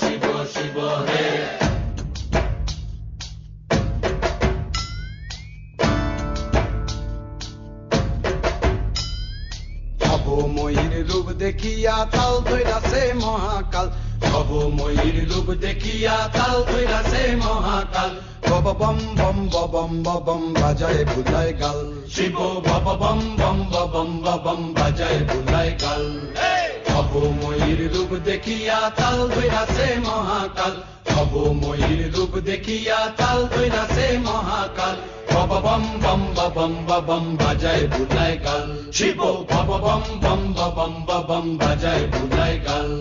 শিব শিব হে। ভবময়ীর রূপ দেখিয়া তাল ধইরাছে মহাকাল, ভবময়ীর রূপ দেখিয়া তাল ধইরাছে মহাকাল। বব বম বম বম বম বাজায় বুলায় গাল, শিব বব বম বম বম বম বাজায় বুলায় গাল। ভবময়ীর রূপ দেখিয়া তাল ধইরাছে মহাকাল, ভবময়ীর রূপ দেখিয়া তাল ধইরাছে মহাকাল। বব বম বম বম বাজায় বুলায় গাল, শিব বব বম বম বম বাজায় বুলায় গাল।